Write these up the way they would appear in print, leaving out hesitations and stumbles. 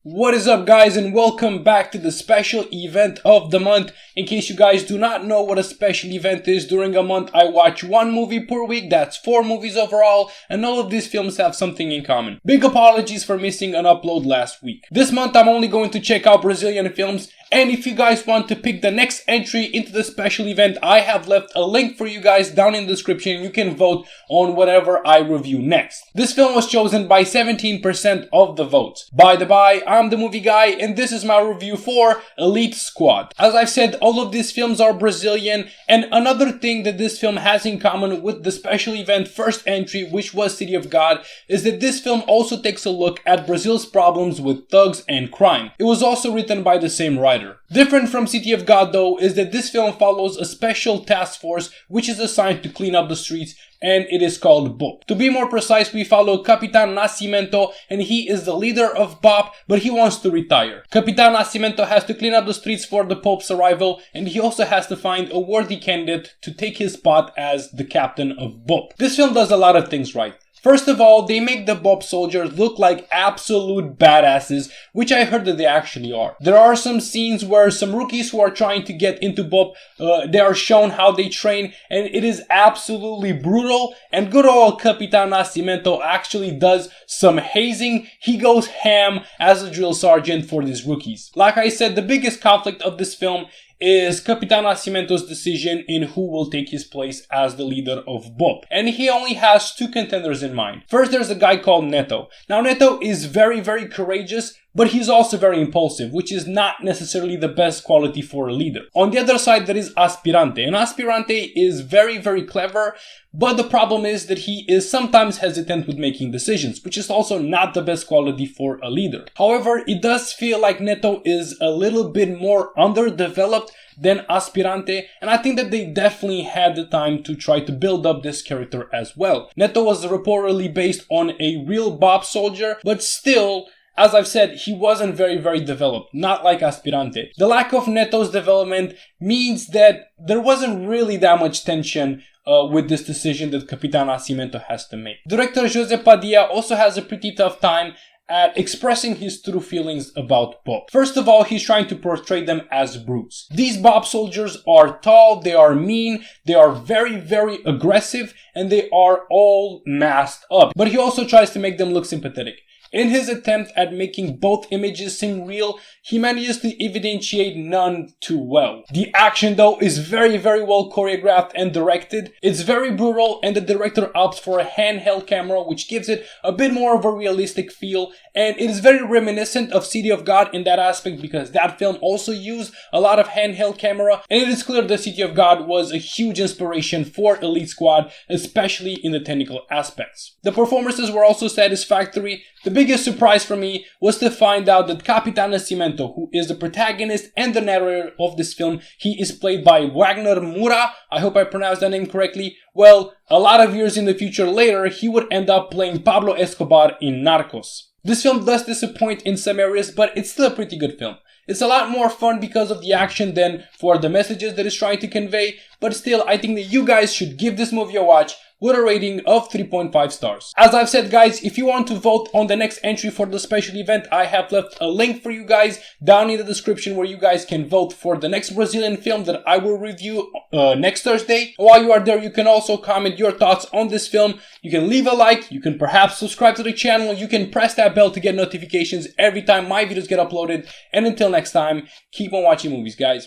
What is up, guys, and welcome back to the special event of the month. In case you guys do not know what a special event is, during a month I watch one movie per week. That's 4 movies overall, and all of these films have something in common. Big apologies for missing an upload last week. This month I'm only going to check out Brazilian films, and if you guys want to pick the next entry into the special event, I have left a link for you guys down in the description. You can vote on whatever I review next. This film was chosen by 17% of the votes. By the by, I'm the movie guy, and this is my review for Elite Squad. As I've said, all of these films are Brazilian, and another thing that this film has in common with the special event first entry, which was City of God, is that this film also takes a look at Brazil's problems with thugs and crime. It was also written by the same writer. Different from City of God though is that this film follows a special task force which is assigned to clean up the streets, and it is called BOP. To be more precise, we follow Capitan Nascimento, and he is the leader of BOP, but he wants to retire. Capitan Nascimento has to clean up the streets for the Pope's arrival, and he also has to find a worthy candidate to take his spot as the captain of BOP. This film does a lot of things right. First of all, they make the BOP soldiers look like absolute badasses, which I heard that they actually are. There are some scenes where some rookies who are trying to get into BOP, they are shown how they train, and it is absolutely brutal, and good old Capitan Nascimento actually does some hazing. He goes ham as a drill sergeant for these rookies. Like I said, the biggest conflict of this film is Capitan Nascimento's decision in who will take his place as the leader of BOP. And he only has 2 contenders in mind. First, there's a guy called Neto. Now, Neto is very courageous, but he's also very impulsive, which is not necessarily the best quality for a leader. On the other side, there is Aspirante. And Aspirante is very clever, but the problem is that he is sometimes hesitant with making decisions, which is also not the best quality for a leader. However, it does feel like Neto is a little bit more underdeveloped than Aspirante, and I think that they definitely had the time to try to build up this character as well. Neto was reportedly based on a real BOP soldier, but still, as I've said, he wasn't very developed, not like Aspirante. The lack of Neto's development means that there wasn't really that much tension with this decision that Capitan Nascimento has to make. Director José Padilla also has a pretty tough time at expressing his true feelings about BOP. First of all, he's trying to portray them as brutes. These BOP soldiers are tall, they are mean, they are very aggressive, and they are all masked up. But he also tries to make them look sympathetic. In his attempt at making both images seem real, he manages to evidentiate none too well. The action though is very well choreographed and directed. It's very brutal, and the director opts for a handheld camera, which gives it a bit more of a realistic feel, and it is very reminiscent of City of God in that aspect, because that film also used a lot of handheld camera, and it is clear that City of God was a huge inspiration for Elite Squad, especially in the technical aspects. The performances were also satisfactory. The biggest surprise for me was to find out that Capitan Nascimento, who is the protagonist and the narrator of this film, he is played by Wagner Moura. I hope I pronounced that name correctly. Well, a lot of years in the future later, he would end up playing Pablo Escobar in Narcos. This film does disappoint in some areas, but it's still a pretty good film. It's a lot more fun because of the action than for the messages that it's trying to convey, but still, I think that you guys should give this movie a watch with a rating of 3.5 stars. As I've said, guys, if you want to vote on the next entry for the special event, I have left a link for you guys down in the description where you guys can vote for the next Brazilian film that I will review next Thursday. While you are there, you can also comment your thoughts on this film. You can leave a like, you can perhaps subscribe to the channel, you can press that bell to get notifications every time my videos get uploaded. And until next time, keep on watching movies, guys.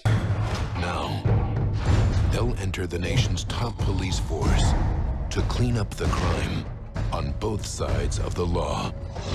Now, they'll enter the nation's top police force to clean up the crime on both sides of the law.